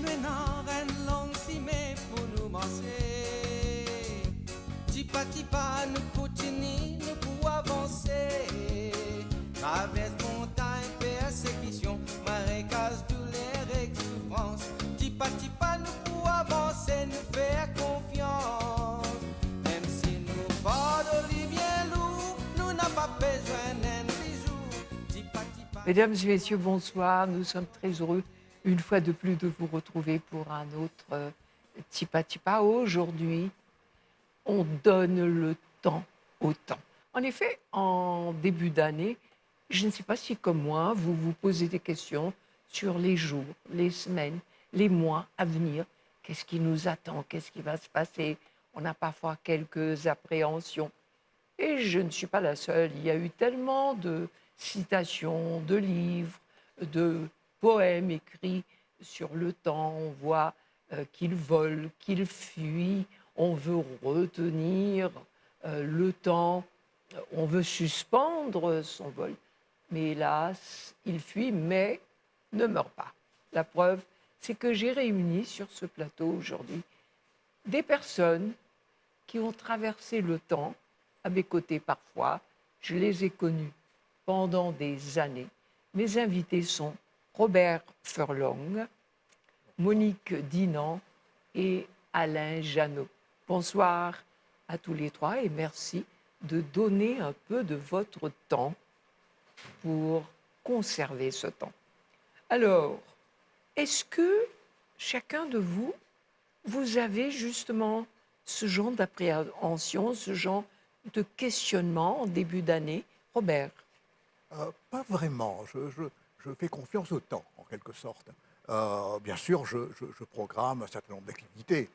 maintenant, une longue cimée pour nous manger. Tipa tipa, nous continuons, nous pouvons avancer. Traverse montagne, persécution, marécage, douleur et souffrance. Tipa tipa, nous pouvons avancer, nous faire confiance. Même si nous portons bien lourd, nous n'avons pas besoin d'un bijou. Tipa tipa. Mesdames et messieurs, bonsoir. Nous sommes très heureux, une fois de plus, de vous retrouver pour un autre Tipa Tipa. Aujourd'hui, on donne le temps au temps. En effet, en début d'année, je ne sais pas si, comme moi, vous vous posez des questions sur les jours, les semaines, les mois à venir. Qu'est-ce qui nous attend? Qu'est-ce qui va se passer? On a parfois quelques appréhensions. Et je ne suis pas la seule. Il y a eu tellement de citations, de livres, de poèmes écrits sur le temps. On voit qu'il vole, qu'il fuit. On veut retenir le temps. On veut suspendre son vol. Mais hélas, il fuit, mais ne meurt pas. La preuve, c'est que j'ai réuni sur ce plateau aujourd'hui des personnes qui ont traversé le temps à mes côtés parfois. Je les ai connus pendant des années. Mes invités sont Robert Furlong, Monique Dinan et Alain Janot. Bonsoir à tous les trois et merci de donner un peu de votre temps pour conserver ce temps. Alors, est-ce que chacun de vous, vous avez justement ce genre d'appréhension, ce genre de questionnement en début d'année? Robert? Pas vraiment. Je fais confiance au temps, en quelque sorte. Bien sûr, je programme un certain nombre d'activités,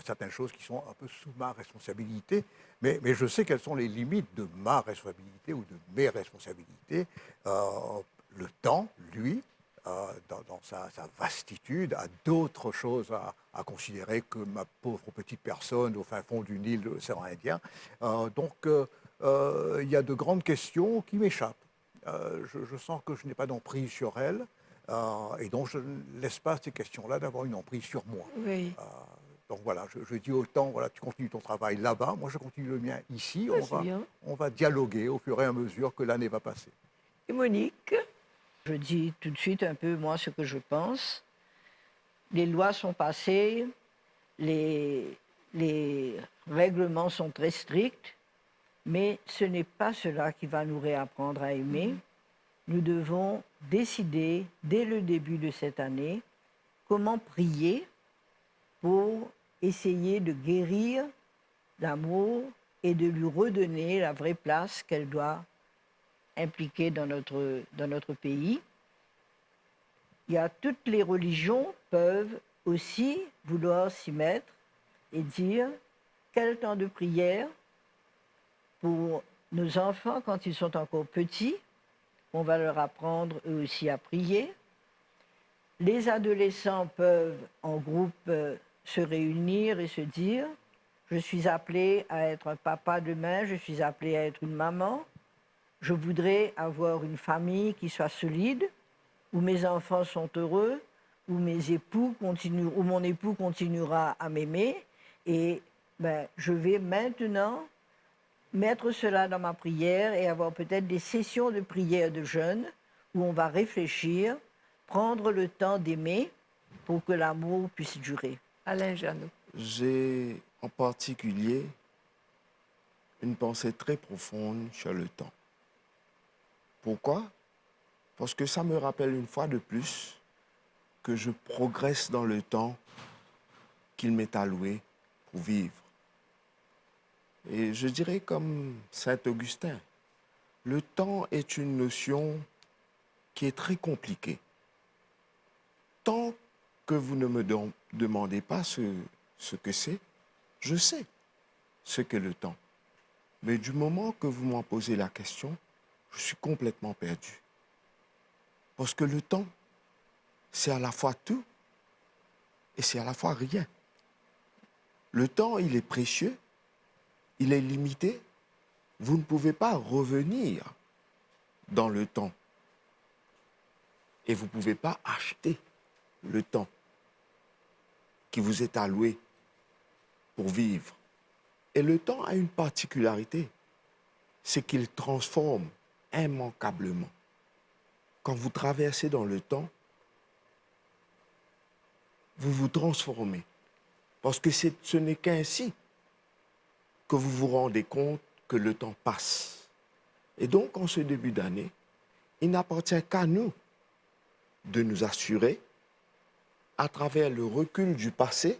certaines choses qui sont un peu sous ma responsabilité, mais je sais quelles sont les limites de ma responsabilité ou de mes responsabilités. Le temps, lui, dans sa vastitude, a d'autres choses à considérer que ma pauvre petite personne au fin fond d'une île de l'océan Indien. Il y a de grandes questions qui m'échappent. Je sens que je n'ai pas d'emprise sur elles, et donc je ne laisse pas ces questions-là d'avoir une emprise sur moi. Oui. Donc voilà, je dis au temps, voilà, tu continues ton travail là-bas, moi je continue le mien ici, Ouais, c'est bien. on va dialoguer au fur et à mesure que l'année va passer. Et Monique? Je dis tout de suite un peu, moi, ce que je pense. Les lois sont passées, les règlements sont très stricts, mais ce n'est pas cela qui va nous réapprendre à aimer. Nous devons décider, dès le début de cette année, comment prier pour essayer de guérir l'amour et de lui redonner la vraie place qu'elle doit impliquer dans notre pays. Il y a toutes les religions peuvent aussi vouloir s'y mettre et dire quel temps de prière pour nos enfants quand ils sont encore petits, on va leur apprendre eux aussi à prier. Les adolescents peuvent en groupe se réunir et se dire je suis appelé à être un papa demain, je suis appelé à être une maman. Je voudrais avoir une famille qui soit solide, où mes enfants sont heureux, où mon époux continuera à m'aimer. Et je vais maintenant mettre cela dans ma prière et avoir peut-être des sessions de prière de jeûne où on va réfléchir, prendre le temps d'aimer pour que l'amour puisse durer. Alain Janot. J'ai en particulier une pensée très profonde sur le temps. Pourquoi? Parce que ça me rappelle une fois de plus que je progresse dans le temps qu'il m'est alloué pour vivre. Et je dirais comme Saint Augustin, le temps est une notion qui est très compliquée. Tant que vous ne me demandez pas ce que c'est, je sais ce qu'est le temps. Mais du moment que vous m'en posez la question, je suis complètement perdu. Parce que le temps, c'est à la fois tout et c'est à la fois rien. Le temps, il est précieux, il est limité. Vous ne pouvez pas revenir dans le temps. Et vous ne pouvez pas acheter le temps. qui vous est alloué pour vivre. Et le temps a une particularité, c'est qu'il transforme immanquablement. Quand vous traversez dans le temps, vous vous transformez. Parce que ce n'est qu'ainsi que vous vous rendez compte que le temps passe. Et donc, en ce début d'année, il n'appartient qu'à nous de nous assurer, à travers le recul du passé,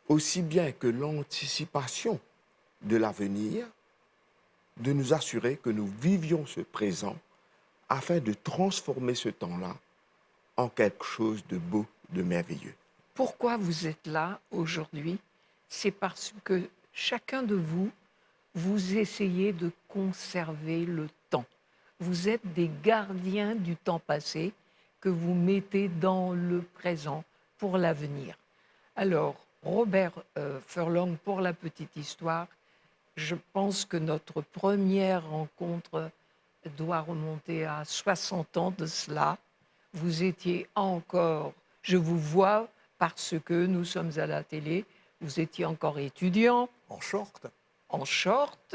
aussi bien que l'anticipation de l'avenir, de nous assurer que nous vivions ce présent afin de transformer ce temps-là en quelque chose de beau, de merveilleux. Pourquoi vous êtes là aujourd'hui? C'est parce que chacun de vous, vous essayez de conserver le temps. Vous êtes des gardiens du temps passé que vous mettez dans le présent pour l'avenir. Alors, Robert Furlong, pour la petite histoire, je pense que notre première rencontre doit remonter à 60 ans de cela. Vous étiez encore, je vous vois parce que nous sommes à la télé, vous étiez encore étudiant. En short. En short.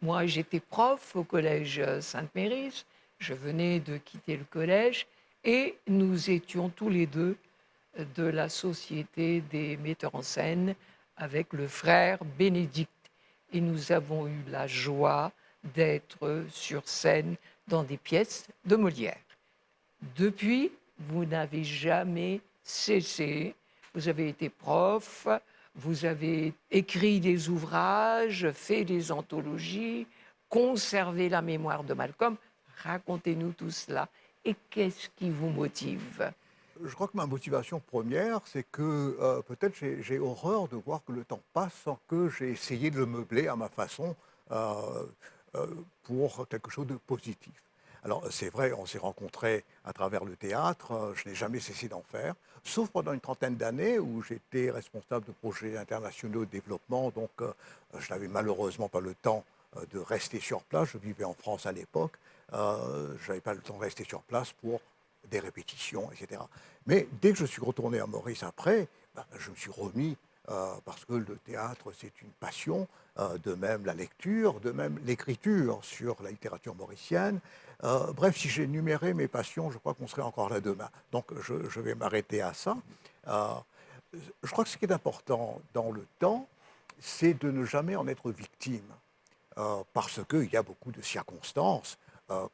Moi, j'étais prof au collège Sainte-Méris. Je venais de quitter le collège et nous étions tous les deux de la Société des metteurs en scène avec le frère Bénédicte. Et nous avons eu la joie d'être sur scène dans des pièces de Molière. Depuis, vous n'avez jamais cessé. Vous avez été prof, vous avez écrit des ouvrages, fait des anthologies, conservé la mémoire de Malcolm. Racontez-nous tout cela. Et qu'est-ce qui vous motive? Je crois que ma motivation première, c'est que peut-être j'ai horreur de voir que le temps passe sans que j'ai essayé de le meubler à ma façon pour quelque chose de positif. Alors c'est vrai, on s'est rencontrés à travers le théâtre, je n'ai jamais cessé d'en faire, sauf pendant une trentaine d'années où j'étais responsable de projets internationaux de développement, donc je n'avais malheureusement pas le temps de rester sur place, je vivais en France à l'époque, je n'avais pas le temps de rester sur place pour des répétitions, etc. Mais dès que je suis retourné à Maurice après, je me suis remis, parce que le théâtre, c'est une passion, de même la lecture, de même l'écriture sur la littérature mauricienne. Bref, si j'énumérais mes passions, je crois qu'on serait encore là demain. Donc je vais m'arrêter à ça. Je crois que ce qui est important dans le temps, c'est de ne jamais en être victime, parce qu'il y a beaucoup de circonstances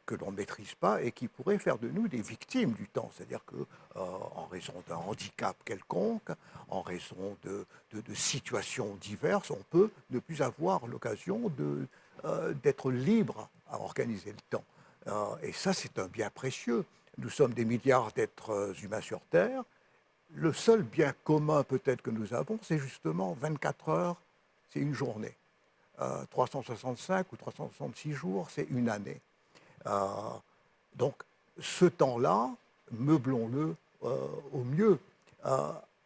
que l'on ne maîtrise pas et qui pourraient faire de nous des victimes du temps. C'est-à-dire que, en raison d'un handicap quelconque, en raison de situations diverses, on peut ne plus avoir l'occasion d'être libre à organiser le temps. Et ça, c'est un bien précieux. Nous sommes des milliards d'êtres humains sur Terre. Le seul bien commun peut-être que nous avons, c'est justement 24 heures, c'est une journée. 365 ou 366 jours, c'est une année. Donc, ce temps-là, meublons-le au mieux.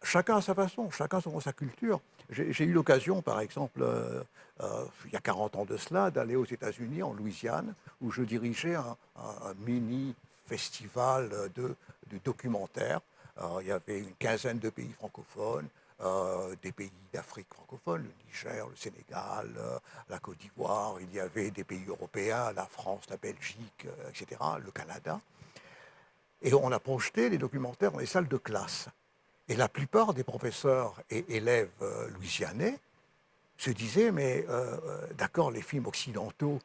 Chacun à sa façon, chacun selon sa culture. J'ai eu l'occasion, par exemple, il y a 40 ans de cela, d'aller aux États-Unis, en Louisiane, où je dirigeais un mini-festival de documentaires. Il y avait une quinzaine de pays francophones, des pays d'Afrique francophone, le Niger, le Sénégal, la Côte d'Ivoire, il y avait des pays européens, la France, la Belgique, etc., le Canada. Et on a projeté les documentaires dans les salles de classe. Et la plupart des professeurs et élèves louisianais se disaient, mais d'accord, les films occidentaux,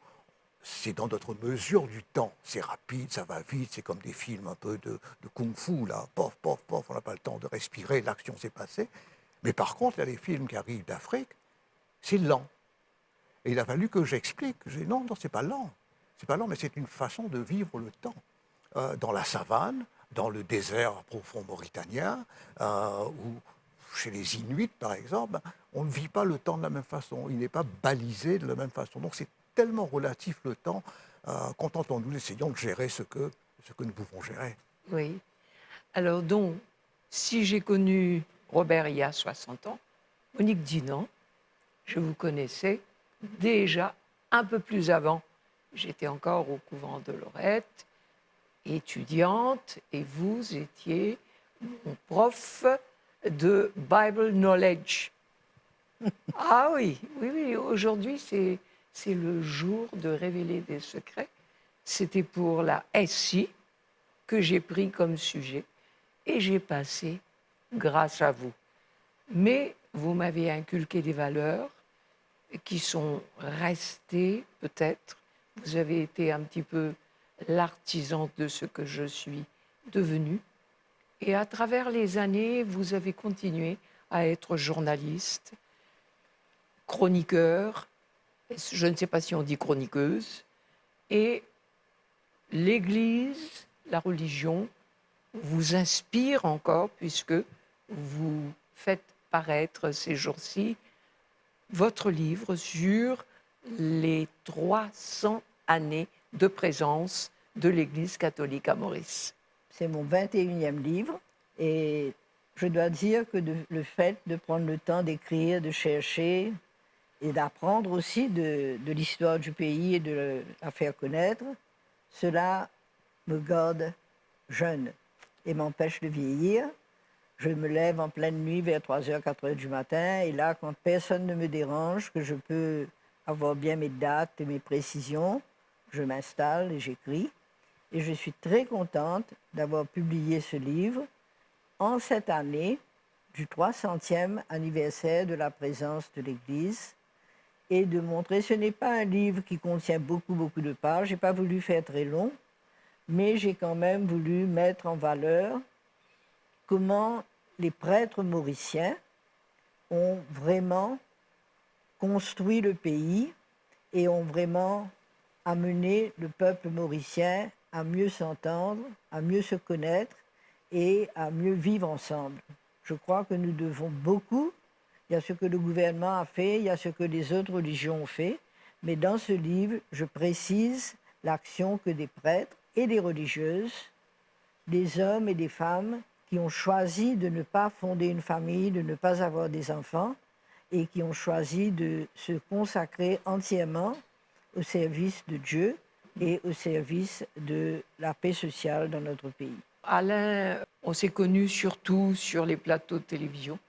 c'est dans notre mesure du temps. C'est rapide, ça va vite, c'est comme des films un peu de kung-fu, là, pof, pof, pof, on n'a pas le temps de respirer, l'action s'est passée. Mais par contre, il y a des films qui arrivent d'Afrique, c'est lent. Et il a fallu que j'explique. J'ai dit non, c'est pas lent. C'est pas lent, mais c'est une façon de vivre le temps. Dans la savane, dans le désert profond mauritanien, ou chez les Inuits, par exemple, on ne vit pas le temps de la même façon. Il n'est pas balisé de la même façon. Donc c'est tellement relatif le temps. Contentons-nous, essayons de gérer ce que nous pouvons gérer. Oui. Alors donc, si j'ai connu Robert il y a 60 ans, Monique Dinan, je vous connaissais déjà un peu plus avant. J'étais encore au couvent de Lorette, étudiante, et vous étiez mon prof de Bible Knowledge. Ah oui, oui, oui, aujourd'hui c'est le jour de révéler des secrets. C'était pour la SI que j'ai pris comme sujet et j'ai passé grâce à vous. Mais vous m'avez inculqué des valeurs qui sont restées peut-être. Vous avez été un petit peu l'artisan de ce que je suis devenue. Et à travers les années, vous avez continué à être journaliste, chroniqueur, je ne sais pas si on dit chroniqueuse, et l'Église, la religion, vous inspire encore puisque vous faites paraître ces jours-ci votre livre sur les 300 années de présence de l'Église catholique à Maurice. C'est mon 21e livre et je dois dire que le fait de prendre le temps d'écrire, de chercher et d'apprendre aussi de l'histoire du pays et de la faire connaître, cela me garde jeune et m'empêche de vieillir. Je me lève en pleine nuit vers 3h, 4h du matin et là, quand personne ne me dérange, que je peux avoir bien mes dates et mes précisions, je m'installe et j'écris. Et je suis très contente d'avoir publié ce livre en cette année du 300e anniversaire de la présence de l'Église et de montrer, ce n'est pas un livre qui contient beaucoup de pages, je n'ai pas voulu faire très long, mais j'ai quand même voulu mettre en valeur comment les prêtres mauriciens ont vraiment construit le pays et ont vraiment amené le peuple mauricien à mieux s'entendre, à mieux se connaître et à mieux vivre ensemble. Je crois que nous devons beaucoup. Il y a ce que le gouvernement a fait, il y a ce que les autres religions ont fait, mais dans ce livre, je précise l'action que des prêtres et des religieuses, des hommes et des femmes qui ont choisi de ne pas fonder une famille, de ne pas avoir des enfants et qui ont choisi de se consacrer entièrement au service de Dieu et au service de la paix sociale dans notre pays. Alain, on s'est connus surtout sur les plateaux de télévision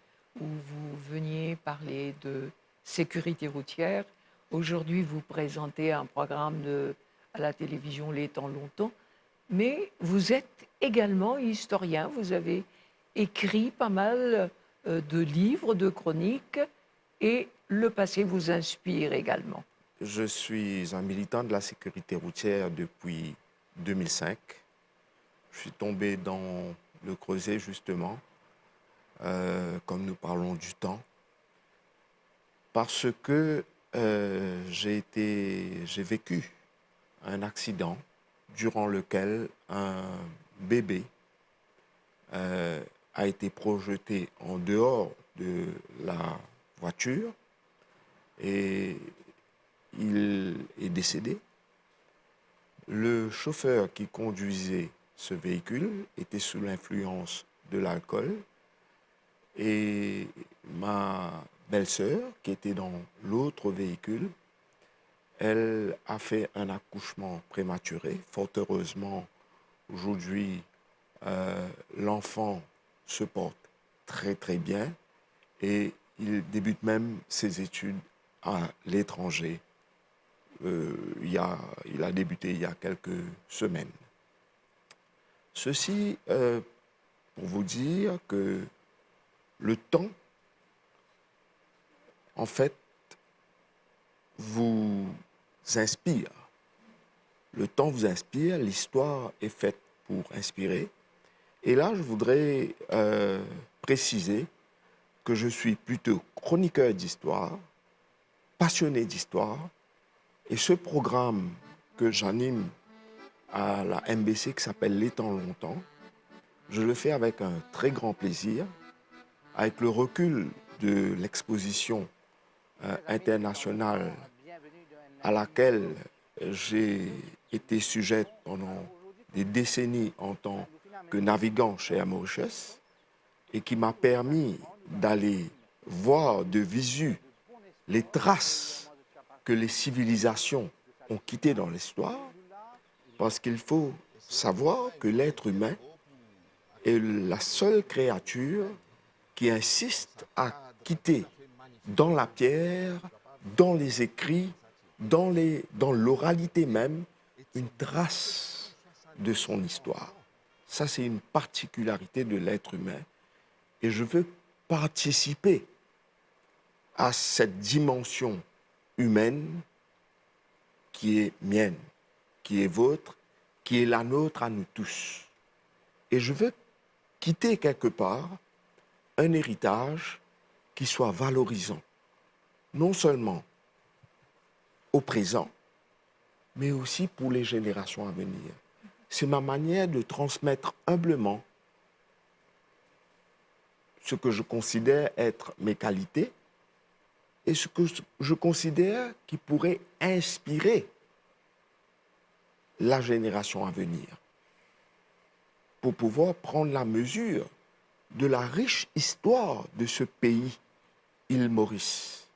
où vous veniez parler de sécurité routière. Aujourd'hui, vous présentez un programme à la télévision Les Temps Longtemps, mais vous êtes également historien. Vous avez écrit pas mal de livres, de chroniques, et le passé vous inspire également. Je suis un militant de la sécurité routière depuis 2005. Je suis tombé dans le creuset, justement, comme nous parlons du temps, parce que j'ai vécu un accident durant lequel un bébé a été projeté en dehors de la voiture et il est décédé. Le chauffeur qui conduisait ce véhicule était sous l'influence de l'alcool et ma belle-sœur, qui était dans l'autre véhicule, elle a fait un accouchement prématuré. Fort heureusement, aujourd'hui, l'enfant se porte très très bien et il débute même ses études à l'étranger. Il a débuté il y a quelques semaines. Ceci pour vous dire que le temps, en fait, vous inspire. Le temps vous inspire, l'histoire est faite pour inspirer. Et là, je voudrais préciser que je suis plutôt chroniqueur d'histoire, passionné d'histoire, et ce programme que j'anime à la MBC qui s'appelle Les Temps Longtemps, je le fais avec un très grand plaisir, avec le recul de l'exposition internationale à laquelle j'ai été sujette pendant des décennies en tant que navigant chez Air Mauritius et qui m'a permis d'aller voir de visu les traces que les civilisations ont quittées dans l'histoire, parce qu'il faut savoir que l'être humain est la seule créature qui qui insiste à quitter dans la pierre, dans les écrits, dans l'oralité même, une trace de son histoire. Ça, c'est une particularité de l'être humain. Et je veux participer à cette dimension humaine qui est mienne, qui est vôtre, qui est la nôtre à nous tous. Et je veux quitter quelque part un héritage qui soit valorisant, non seulement au présent, mais aussi pour les générations à venir. C'est ma manière de transmettre humblement ce que je considère être mes qualités et ce que je considère qui pourrait inspirer la génération à venir pour pouvoir prendre la mesure de la riche histoire de ce pays, île Maurice.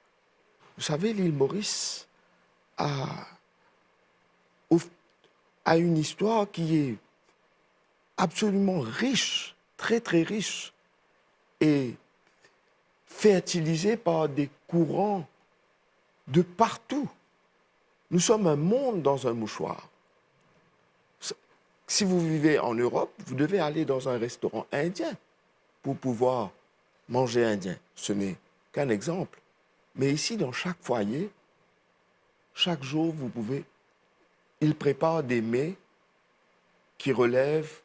Vous savez, l'île Maurice a une histoire qui est absolument riche, très très riche, et fertilisée par des courants de partout. Nous sommes un monde dans un mouchoir. Si vous vivez en Europe, vous devez aller dans un restaurant indien pour pouvoir manger indien. Ce n'est qu'un exemple. Mais ici, dans chaque foyer, chaque jour, ils préparent des mets qui relèvent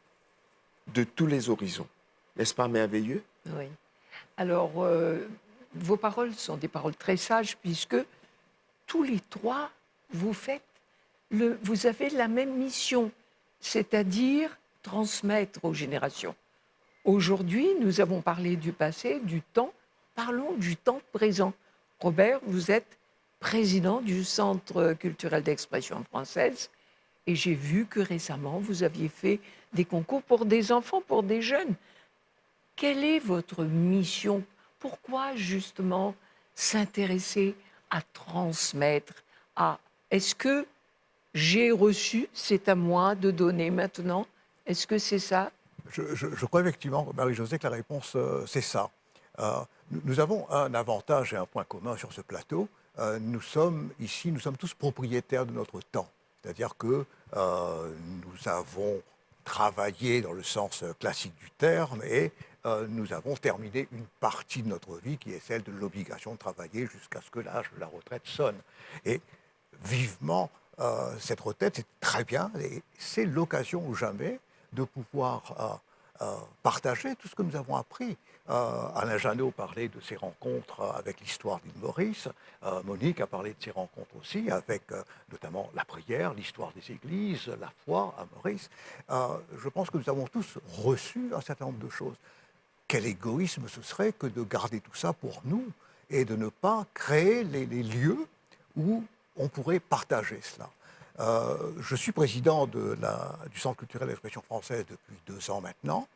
de tous les horizons. N'est-ce pas merveilleux? Oui. Alors, vos paroles sont des paroles très sages puisque tous les trois, vous avez la même mission, c'est-à-dire transmettre aux générations. Aujourd'hui, nous avons parlé du passé, du temps. Parlons du temps présent. Robert, vous êtes président du Centre culturel d'expression française et j'ai vu que récemment, vous aviez fait des concours pour des enfants, pour des jeunes. Quelle est votre mission? Pourquoi justement s'intéresser à transmettre? Est-ce que j'ai reçu, c'est à moi de donner maintenant? Est-ce que c'est ça? Je crois effectivement, Marie-Josée, que la réponse, c'est ça. Nous avons un avantage et un point commun sur ce plateau. Nous sommes tous propriétaires de notre temps. C'est-à-dire que nous avons travaillé dans le sens classique du terme et nous avons terminé une partie de notre vie qui est celle de l'obligation de travailler jusqu'à ce que l'âge de la retraite sonne. Et vivement, cette retraite, c'est très bien et c'est l'occasion ou jamais de pouvoir partager tout ce que nous avons appris. Alain Janot parlait de ses rencontres avec l'histoire d'île Maurice. Monique a parlé de ses rencontres aussi avec notamment la prière, l'histoire des églises, la foi à Maurice. Je pense que nous avons tous reçu un certain nombre de choses. Quel égoïsme ce serait que de garder tout ça pour nous et de ne pas créer les lieux où on pourrait partager cela. Je suis président du Centre culturel d'expression française depuis 2 ans maintenant.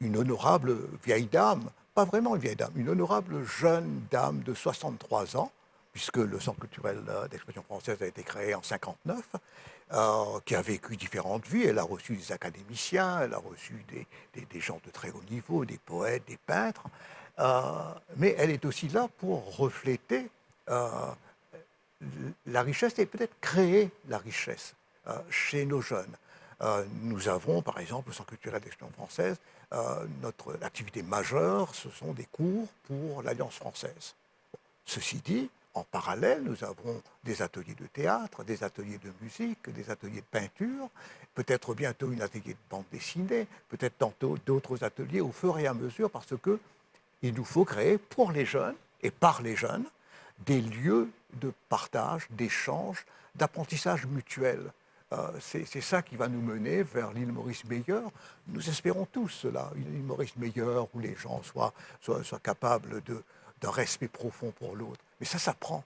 Une honorable vieille dame, pas vraiment une vieille dame, une honorable jeune dame de 63 ans, puisque le Centre culturel d'expression française a été créé en 1959, qui a vécu différentes vies. Elle a reçu des académiciens, elle a reçu des gens de très haut niveau, des poètes, des peintres, mais elle est aussi là pour refléter la richesse et peut-être créer la richesse chez nos jeunes. Nous avons, par exemple, au Centre culturel d'expression française, notre activité majeure, ce sont des cours pour l'Alliance française. Ceci dit, en parallèle, nous avons des ateliers de théâtre, des ateliers de musique, des ateliers de peinture, peut-être bientôt un atelier de bande dessinée, peut-être tantôt d'autres ateliers au fur et à mesure, parce qu'il nous faut créer pour les jeunes et par les jeunes des lieux de partage, d'échange, d'apprentissage mutuel. C'est ça qui va nous mener vers l'île Maurice meilleure. Nous espérons tous cela, une île Maurice meilleure où les gens soient capables d'un respect profond pour l'autre. Mais ça s'apprend.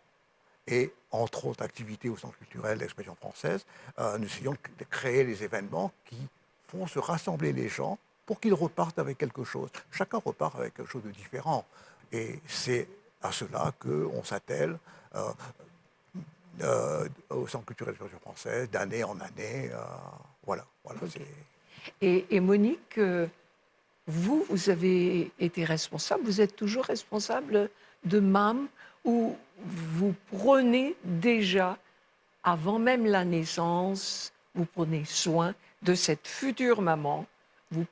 Et entre autres activités au Centre culturel d'expression française, nous essayons de créer des événements qui font se rassembler les gens pour qu'ils repartent avec quelque chose. Chacun repart avec quelque chose de différent. Et c'est à cela qu'on s'attelle au Centre culturel d'expression française, d'année en année. Voilà. Et Monique, vous avez été responsable, vous êtes toujours responsable de MAM, ou vous prenez déjà, avant même la naissance, vous prenez soin de cette future maman, vous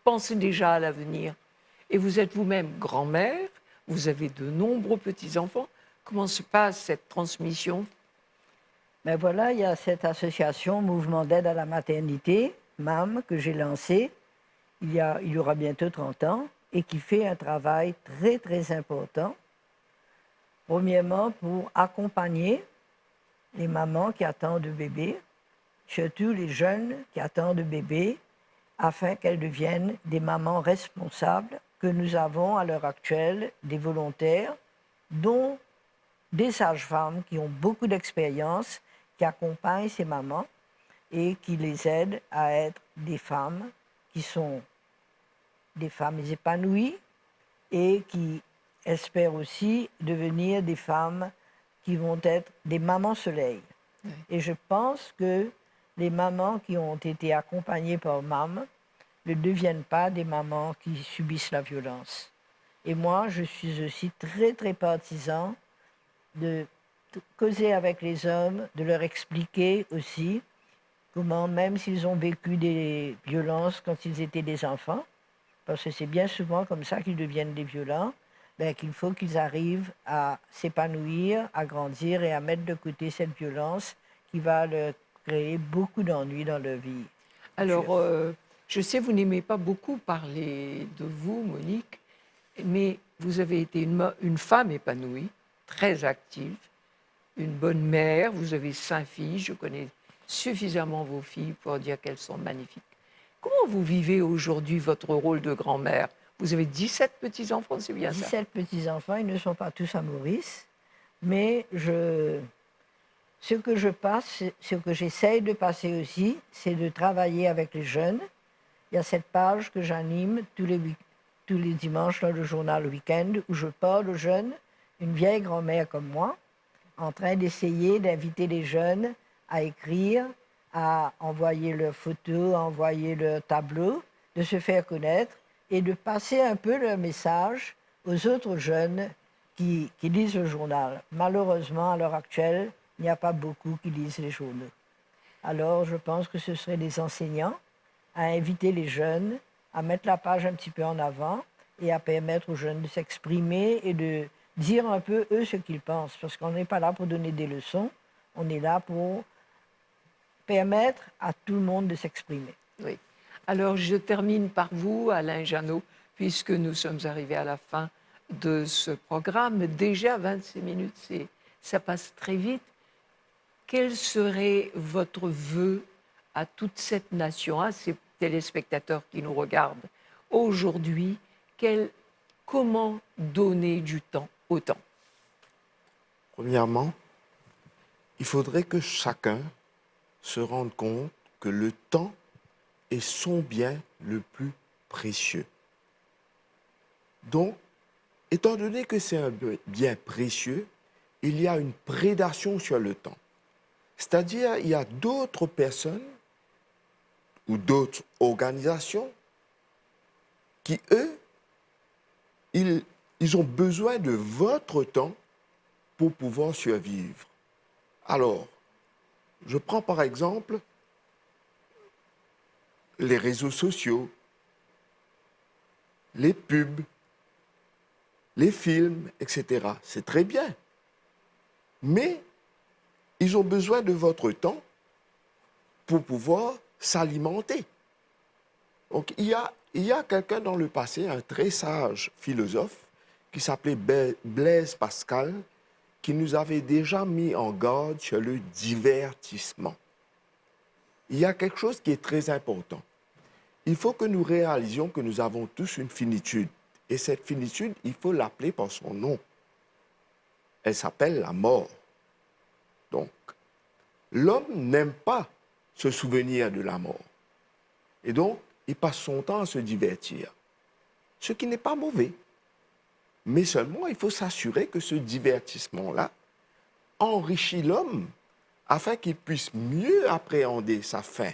pensez déjà à l'avenir, et vous êtes vous-même grand-mère, vous avez de nombreux petits-enfants. Comment se passe cette transmission? Ben voilà, il y a cette association Mouvement d'aide à la maternité, MAM, que j'ai lancée il y aura bientôt 30 ans, et qui fait un travail très, très important. Premièrement, pour accompagner les mamans qui attendent de bébés, surtout les jeunes qui attendent de bébés, afin qu'elles deviennent des mamans responsables, que nous avons à l'heure actuelle des volontaires, dont des sages-femmes qui ont beaucoup d'expérience, qui accompagnent ces mamans et qui les aident à être des femmes qui sont des femmes épanouies et qui espèrent aussi devenir des femmes qui vont être des mamans soleil. Oui. Et je pense que les mamans qui ont été accompagnées par MAM ne deviennent pas des mamans qui subissent la violence. Et moi, je suis aussi très, très partisan de causer avec les hommes, de leur expliquer aussi comment, même s'ils ont vécu des violences quand ils étaient des enfants, parce que c'est bien souvent comme ça qu'ils deviennent des violents, ben, qu'il faut qu'ils arrivent à s'épanouir, à grandir et à mettre de côté cette violence qui va leur créer beaucoup d'ennuis dans leur vie. Alors, je sais, vous n'aimez pas beaucoup parler de vous, Monique, mais vous avez été une femme épanouie, très active, une bonne mère, vous avez 5 filles, je connais suffisamment vos filles pour dire qu'elles sont magnifiques. Comment vous vivez aujourd'hui votre rôle de grand-mère? Vous avez 17 petits-enfants, c'est bien ça? 17 petits-enfants, ils ne sont pas tous à Maurice, mais ce que je passe, ce que j'essaye de passer aussi, c'est de travailler avec les jeunes. Il y a cette page que j'anime tous les dimanches dans le journal Week-end, où je parle aux jeunes, une vieille grand-mère comme moi, en train d'essayer d'inviter les jeunes à écrire, à envoyer leurs photos, à envoyer leurs tableaux, de se faire connaître et de passer un peu leur message aux autres jeunes qui lisent le journal. Malheureusement, à l'heure actuelle, il n'y a pas beaucoup qui lisent les journaux. Alors, je pense que ce serait des enseignants à inviter les jeunes, à mettre la page un petit peu en avant et à permettre aux jeunes de s'exprimer et de dire un peu, eux, ce qu'ils pensent. Parce qu'on n'est pas là pour donner des leçons, on est là pour permettre à tout le monde de s'exprimer. Oui. Alors, je termine par vous, Alain Janot, puisque nous sommes arrivés à la fin de ce programme. Déjà 26 minutes, ça passe très vite. Quel serait votre vœu à toute cette nation, à ces téléspectateurs qui nous regardent aujourd'hui? Comment donner du temps au temps? Premièrement, il faudrait que chacun se rende compte que le temps est son bien le plus précieux. Donc, étant donné que c'est un bien précieux, il y a une prédation sur le temps. C'est-à-dire, il y a d'autres personnes ou d'autres organisations qui, eux, ils ont besoin de votre temps pour pouvoir survivre. Alors, je prends par exemple les réseaux sociaux, les pubs, les films, etc. C'est très bien. Mais ils ont besoin de votre temps pour pouvoir s'alimenter. Donc, il y a quelqu'un dans le passé, un très sage philosophe, qui s'appelait Blaise Pascal, qui nous avait déjà mis en garde sur le divertissement. Il y a quelque chose qui est très important. Il faut que nous réalisions que nous avons tous une finitude. Et cette finitude, il faut l'appeler par son nom. Elle s'appelle la mort. Donc, l'homme n'aime pas se souvenir de la mort. Et donc, il passe son temps à se divertir. Ce qui n'est pas mauvais. Mais seulement, il faut s'assurer que ce divertissement-là enrichit l'homme afin qu'il puisse mieux appréhender sa fin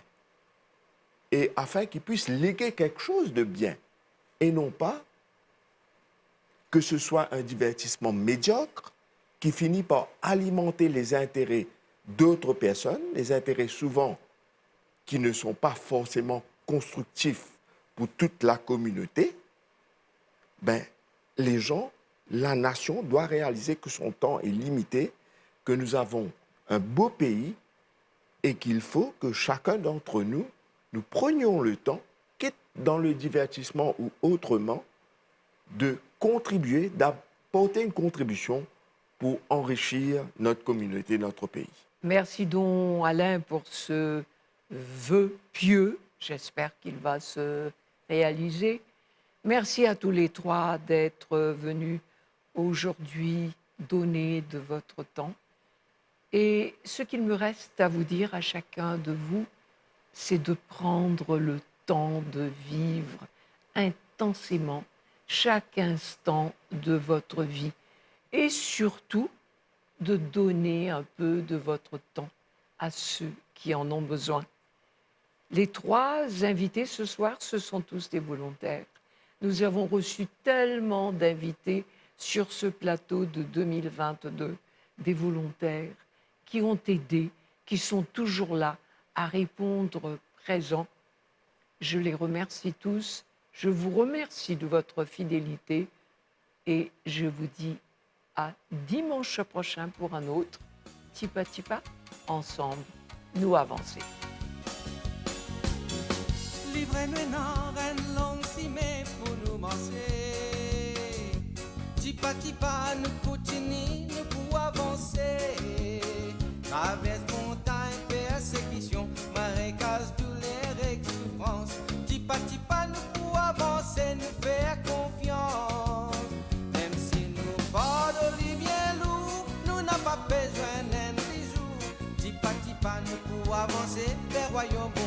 et afin qu'ils puissent léguer quelque chose de bien, et non pas que ce soit un divertissement médiocre qui finit par alimenter les intérêts d'autres personnes, les intérêts souvent qui ne sont pas forcément constructifs pour toute la communauté. Ben, les gens, la nation doit réaliser que son temps est limité, que nous avons un beau pays et qu'il faut que chacun d'entre nous, nous prenions le temps, quitte dans le divertissement ou autrement, de contribuer, d'apporter une contribution pour enrichir notre communauté, notre pays. Merci donc Alain pour ce vœu pieux. J'espère qu'il va se réaliser. Merci à tous les trois d'être venus aujourd'hui donner de votre temps. Et ce qu'il me reste à vous dire à chacun de vous, c'est de prendre le temps de vivre intensément chaque instant de votre vie et surtout de donner un peu de votre temps à ceux qui en ont besoin. Les trois invités ce soir, ce sont tous des volontaires. Nous avons reçu tellement d'invités sur ce plateau de 2022, des volontaires qui ont aidé, qui sont toujours là à répondre présents. Je les remercie tous. Je vous remercie de votre fidélité et je vous dis à dimanche prochain pour un autre Tipa Tipa, ensemble, nous avancer. Livrez-nous dans une longue cimée pour nous marcher. Tipa Tipa, nous continuons, nous pour avancer. Traverse montagne, persécution, marécage, douleur et souffrance. Tipa Tipa, nous pour avancer, nous faire confiance. Même si nous fardeau bien lourd, nous n'avons pas besoin d'un bisou. Tipa Tipa, nous pour avancer vers royaume.